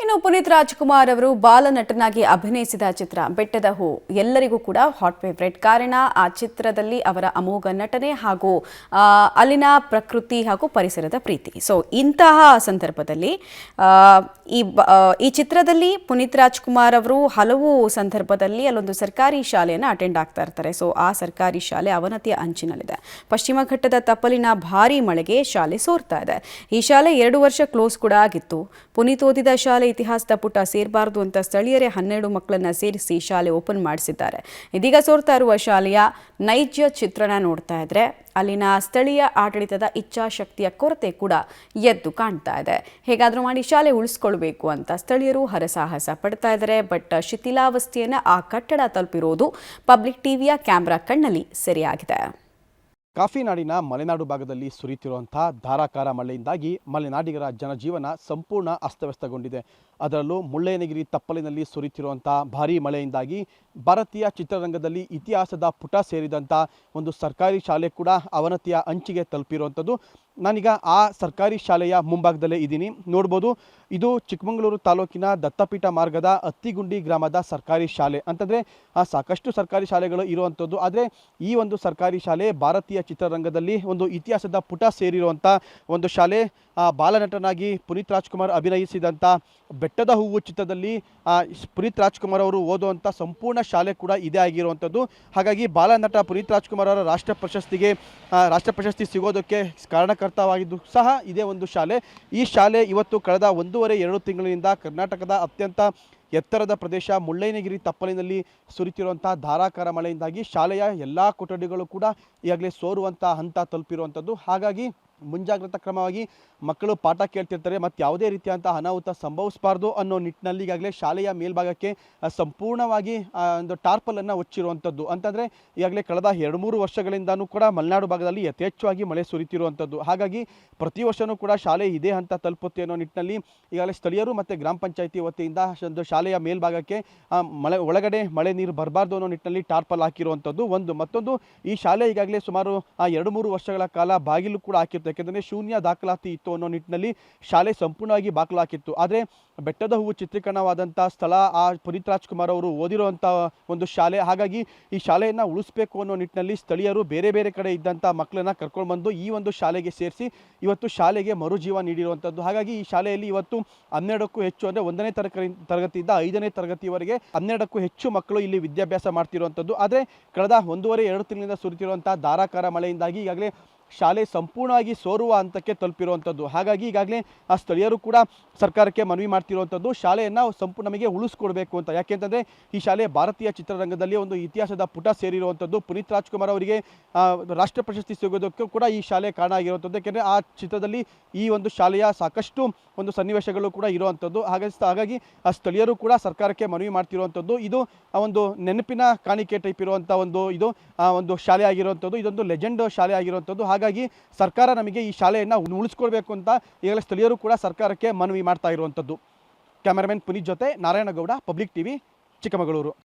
ಇನ್ನು ಪುನೀತ್ ರಾಜ್ಕುಮಾರ್ ಅವರು ಬಾಲನಟನಾಗಿ ಅಭಿನಯಿಸಿದ ಚಿತ್ರ ಬೆಟ್ಟದ ಹೂ ಎಲ್ಲರಿಗೂ ಕೂಡ ಹಾಟ್ ಫೇವರೇಟ್. ಕಾರಣ ಆ ಚಿತ್ರದಲ್ಲಿ ಅವರ ಅಮೋಘ ನಟನೆ ಹಾಗೂ ಅಲ್ಲಿನ ಪ್ರಕೃತಿ ಹಾಗೂ ಪರಿಸರದ ಪ್ರೀತಿ. ಸೊ ಇಂತಹ ಸಂದರ್ಭದಲ್ಲಿ ಈ ಚಿತ್ರದಲ್ಲಿ ಪುನೀತ್ ರಾಜ್ಕುಮಾರ್ ಅವರು ಹಲವು ಸಂದರ್ಭದಲ್ಲಿ ಅಲ್ಲೊಂದು ಸರ್ಕಾರಿ ಶಾಲೆಯನ್ನು ಅಟೆಂಡ್ ಆಗ್ತಾ ಇರ್ತಾರೆ. ಸೊ ಆ ಸರ್ಕಾರಿ ಶಾಲೆ ಅವನತಿಯ ಅಂಚಿನಲ್ಲಿದೆ. ಪಶ್ಚಿಮ ಘಟ್ಟದ ತಪ್ಪಲಿನ ಭಾರೀ ಮಳೆಗೆ ಶಾಲೆ ಸೋರ್ತಾ ಇದೆ. ಈ ಶಾಲೆ 2 ವರ್ಷ ಕ್ಲೋಸ್ ಕೂಡ ಆಗಿತ್ತು. ಪುನೀತ್ ಓದಿದ ಶಾಲೆ ಇತಿಹಾಸದ ಪುಟ ಸೇರಬಾರದು ಅಂತ ಸ್ಥಳೀಯರೇ 12 ಮಕ್ಕಳನ್ನ ಸೇರಿಸಿ ಶಾಲೆ ಓಪನ್ ಮಾಡಿಸಿದ್ದಾರೆ. ಇದೀಗ ಸೋರ್ತಾ ಇರುವ ಶಾಲೆಯ ನೈಜ ಚಿತ್ರಣ ನೋಡ್ತಾ ಇದ್ರೆ ಅಲ್ಲಿನ ಸ್ಥಳೀಯ ಆಡಳಿತದ ಇಚ್ಛಾಶಕ್ತಿಯ ಕೊರತೆ ಕೂಡ ಎದ್ದು ಕಾಣ್ತಾ ಇದೆ. ಹೇಗಾದರೂ ಮಾಡಿ ಶಾಲೆ ಉಳಿಸ್ಕೊಳ್ಬೇಕು ಅಂತ ಸ್ಥಳೀಯರು ಹರಸಾಹಸ ಪಡ್ತಾ ಇದ್ದಾರೆ. ಬಟ್ ಶಿಥಿಲಾವಸ್ಥೆಯನ್ನು ಆ ಕಟ್ಟಡ ತಲುಪಿರೋದು ಪಬ್ಲಿಕ್ ಟಿವಿಯ ಕ್ಯಾಮ್ರಾ ಕಣ್ಣಲ್ಲಿ ಸೆರೆಯಾಗಿದೆ. ಕಾಫಿನಾಡಿನ ಮಲೆನಾಡು ಭಾಗದಲ್ಲಿ ಸುರಿಯುತ್ತಿರುವಂತಹ ಧಾರಾಕಾರ ಮಳೆಯಿಂದಾಗಿ ಮಲೆನಾಡಿಗರ ಜನಜೀವನ ಸಂಪೂರ್ಣ ಅಸ್ತವ್ಯಸ್ತಗೊಂಡಿದೆ. ಅದರಲ್ಲೂ ಮುಳ್ಳಯ್ಯನಗಿರಿ ತಪ್ಪಲಿನಲ್ಲಿ ಸುರಿಯುತ್ತಿರುವಂಥ ಭಾರೀ ಮಳೆಯಿಂದಾಗಿ ಭಾರತೀಯ ಚಿತ್ರರಂಗದಲ್ಲಿ ಇತಿಹಾಸದ ಪುಟ ಸೇರಿದಂಥ ಒಂದು ಸರ್ಕಾರಿ ಶಾಲೆ ಕೂಡ ಅವನತಿಯ ಅಂಚಿಗೆ ತಲುಪಿರುವಂಥದ್ದು. ನಾನೀಗ ಆ ಸರ್ಕಾರಿ ಶಾಲೆಯ ಮುಂಭಾಗದಲ್ಲೇ ಇದ್ದೀನಿ. ನೋಡ್ಬೋದು, ಇದು ಚಿಕ್ಕಮಗಳೂರು ತಾಲೂಕಿನ ದತ್ತಪೀಠ ಮಾರ್ಗದ ಅತ್ತಿಗುಂಡಿ ಗ್ರಾಮದ ಸರ್ಕಾರಿ ಶಾಲೆ. ಅಂತಂದರೆ ಸಾಕಷ್ಟು ಸರ್ಕಾರಿ ಶಾಲೆಗಳು ಇರುವಂಥದ್ದು. ಆದರೆ ಈ ಒಂದು ಸರ್ಕಾರಿ ಶಾಲೆ ಭಾರತೀಯ ಚಿತ್ರರಂಗದಲ್ಲಿ ಒಂದು ಇತಿಹಾಸದ ಪುಟ ಸೇರಿರುವಂಥ ಒಂದು ಶಾಲೆ. ಬಾಲನಟನಾಗಿ ಪುನೀತ್ ರಾಜ್ಕುಮಾರ್ ಅಭಿನಯಿಸಿದಂಥ ಬೆಟ್ಟದ ಹೂವು ಚಿತ್ರದಲ್ಲಿ ಪುನೀತ್ ರಾಜ್ಕುಮಾರ್ ಅವರು ಓದುವಂಥ ಸಂಪೂರ್ಣ ಶಾಲೆ ಕೂಡ ಇದೇ ಆಗಿರುವಂಥದ್ದು. ಹಾಗಾಗಿ ಬಾಲನಟ ಪುನೀತ್ ರಾಜ್ಕುಮಾರ್ ಅವರ ರಾಷ್ಟ್ರ ಪ್ರಶಸ್ತಿ ಸಿಗೋದಕ್ಕೆ ಕಾರಣಕರ್ತವಾಗಿದ್ದು ಸಹ ಇದೇ ಒಂದು ಶಾಲೆ. ಈ ಶಾಲೆ ಇವತ್ತು ಕಳೆದ 1.5-2 ತಿಂಗಳಿನಿಂದ ಕರ್ನಾಟಕದ ಅತ್ಯಂತ ಎತ್ತರದ ಪ್ರದೇಶ ಮುಳ್ಳಯ್ಯನಗಿರಿ ತಪ್ಪಲಿನಲ್ಲಿ ಸುರಿತಿರುವಂಥ ಧಾರಾಕಾರ ಮಳೆಯಿಂದಾಗಿ ಶಾಲೆಯ ಎಲ್ಲ ಕೊಠಡಿಗಳು ಕೂಡ ಈಗಾಗಲೇ ಸೋರುವಂಥ ಹಂತ ತಲುಪಿರುವಂಥದ್ದು. ಹಾಗಾಗಿ ಮುಂಜಾಗ್ರತಾ ಕ್ರಮವಾಗಿ ಮಕ್ಕಳು ಪಾಠ ಕೇಳ್ತಿರ್ತಾರೆ ಮತ್ತು ಯಾವುದೇ ರೀತಿಯಂಥ ಅನಾಹುತ ಸಂಭವಿಸಬಾರ್ದು ಅನ್ನೋ ನಿಟ್ಟಿನಲ್ಲಿ ಈಗಾಗಲೇ ಶಾಲೆಯ ಮೇಲ್ಭಾಗಕ್ಕೆ ಸಂಪೂರ್ಣವಾಗಿ ಒಂದು ಟಾರ್ಪಲನ್ನು ಹೊಚ್ಚಿರುವಂಥದ್ದು. ಅಂತಂದರೆ ಈಗಾಗಲೇ ಕಳೆದ 2-3 ವರ್ಷಗಳಿಂದನೂ ಕೂಡ ಮಲೆನಾಡು ಭಾಗದಲ್ಲಿ ಯಥೇಚ್ಛವಾಗಿ ಮಳೆ ಸುರಿತಿರುವಂಥದ್ದು. ಹಾಗಾಗಿ ಪ್ರತಿ ವರ್ಷವೂ ಕೂಡ ಶಾಲೆ ಇದೇ ಹಂತ ತಲುಪುತ್ತೆ ಅನ್ನೋ ನಿಟ್ಟಿನಲ್ಲಿ ಈಗಾಗಲೇ ಸ್ಥಳೀಯರು ಮತ್ತು ಗ್ರಾಮ ಪಂಚಾಯಿತಿ ವತಿಯಿಂದ ಒಂದು ಶಾಲೆಯ ಮೇಲ್ಭಾಗಕ್ಕೆ ಒಳಗಡೆ ಮಳೆ ನೀರು ಬರಬಾರ್ದು ಅನ್ನೋ ನಿಟ್ಟಿನಲ್ಲಿ ಟಾರ್ಪಲ್ ಹಾಕಿರುವಂಥದ್ದು ಒಂದು. ಮತ್ತೊಂದು, ಈ ಶಾಲೆ ಈಗಾಗಲೇ ಸುಮಾರು 2-3 ವರ್ಷಗಳ ಕಾಲ ಬಾಗಿಲು ಕೂಡ ಹಾಕಿತ್ತು. ಯಾಕೆಂದರೆ ಶೂನ್ಯ ದಾಖಲಾತಿ ಇತ್ತು ಅನ್ನೋ ನಿಟ್ಟಿನಲ್ಲಿ ಶಾಲೆ ಸಂಪೂರ್ಣವಾಗಿ ಬಾಗಿಲು ಹಾಕಿತ್ತು. ಆದರೆ ಬೆಟ್ಟದ ಹೂವು ಚಿತ್ರೀಕರಣವಾದಂಥ ಸ್ಥಳ ಪುನೀತ್ ರಾಜ್ಕುಮಾರ್ ಅವರು ಓದಿರುವಂಥ ಒಂದು ಶಾಲೆ. ಹಾಗಾಗಿ ಈ ಶಾಲೆಯನ್ನು ಉಳಿಸಬೇಕು ಅನ್ನೋ ನಿಟ್ಟಿನಲ್ಲಿ ಸ್ಥಳೀಯರು ಬೇರೆ ಬೇರೆ ಕಡೆ ಇದ್ದಂಥ ಮಕ್ಕಳನ್ನು ಕರ್ಕೊಂಡು ಬಂದು ಈ ಒಂದು ಶಾಲೆಗೆ ಸೇರಿಸಿ ಇವತ್ತು ಶಾಲೆಗೆ ಮರುಜೀವ ನೀಡಿರುವಂಥದ್ದು. ಹಾಗಾಗಿ ಈ ಶಾಲೆಯಲ್ಲಿ ಇವತ್ತು 12ಕ್ಕೂ ಹೆಚ್ಚು, ಅಂದರೆ 1ನೇ ತರಗತಿಯಿಂದ 5ನೇ ತರಗತಿವರೆಗೆ 12ಕ್ಕೂ ಹೆಚ್ಚು ಮಕ್ಕಳು ಇಲ್ಲಿ ವಿದ್ಯಾಭ್ಯಾಸ ಮಾಡ್ತಿರುವಂಥದ್ದು. ಆದರೆ ಕಳೆದ 1.5-2 ತಿಂಗಳಿಂದ ಸುರಿತಿರುವಂಥ ಧಾರಾಕಾರ ಮಳೆಯಿಂದಾಗಿ ಈಗಾಗಲೇ ಶಾಲೆ ಸಂಪೂರ್ಣವಾಗಿ ಸೋರುವ ಹಂತಕ್ಕೆ ತಲುಪಿರುವಂಥದ್ದು. ಹಾಗಾಗಿ ಈಗಾಗಲೇ ಆ ಸ್ಥಳೀಯರು ಕೂಡ ಸರ್ಕಾರಕ್ಕೆ ಮನವಿ ಮಾಡ್ತಿರುವಂಥದ್ದು, ಶಾಲೆಯನ್ನು ನಮಗೆ ಉಳಿಸ್ಕೊಡ್ಬೇಕು ಅಂತ. ಯಾಕೆಂತಂದರೆ ಈ ಶಾಲೆ ಭಾರತೀಯ ಚಿತ್ರರಂಗದಲ್ಲಿ ಒಂದು ಇತಿಹಾಸದ ಪುಟ ಸೇರಿರುವಂಥದ್ದು. ಪುನೀತ್ ರಾಜ್ಕುಮಾರ್ ಅವರಿಗೆ ರಾಷ್ಟ್ರ ಪ್ರಶಸ್ತಿ ಸಿಗೋದಕ್ಕೂ ಕೂಡ ಈ ಶಾಲೆ ಕಾರಣ ಆಗಿರುವಂಥದ್ದು. ಯಾಕೆಂದರೆ ಆ ಚಿತ್ರದಲ್ಲಿ ಈ ಒಂದು ಶಾಲೆಯ ಸಾಕಷ್ಟು ಒಂದು ಸನ್ನಿವೇಶಗಳು ಕೂಡ ಇರುವಂಥದ್ದು. ಹಾಗಾಗಿ ಆ ಸ್ಥಳೀಯರು ಕೂಡ ಸರ್ಕಾರಕ್ಕೆ ಮನವಿ ಮಾಡ್ತಿರುವಂಥದ್ದು. ಇದು ಒಂದು ನೆನಪಿನ ಕಾಣಿಕೆ ಟೈಪ್ ಇರುವಂಥ ಒಂದು ಶಾಲೆ ಆಗಿರುವಂಥದ್ದು. ಇದೊಂದು ಲೆಜೆಂಡ್ ಶಾಲೆ ಆಗಿರುವಂಥದ್ದು. ಹಾಗಾಗಿ ಸರ್ಕಾರ ನಮಗೆ ಈ ಶಾಲೆಯನ್ನು ಉಳಿಸ್ಕೊಳ್ಬೇಕು ಅಂತ ಈಗಲೇ ಸ್ಥಳೀಯರು ಕೂಡ ಸರ್ಕಾರಕ್ಕೆ ಮನವಿ ಮಾಡ್ತಾ ಇರುವಂಥದ್ದು. ಕ್ಯಾಮರಾಮನ್ ಪುನೀತ್ ಜೊತೆ ನಾರಾಯಣಗೌಡ, ಪಬ್ಲಿಕ್ ಟಿವಿ, ಚಿಕ್ಕಮಗಳೂರು.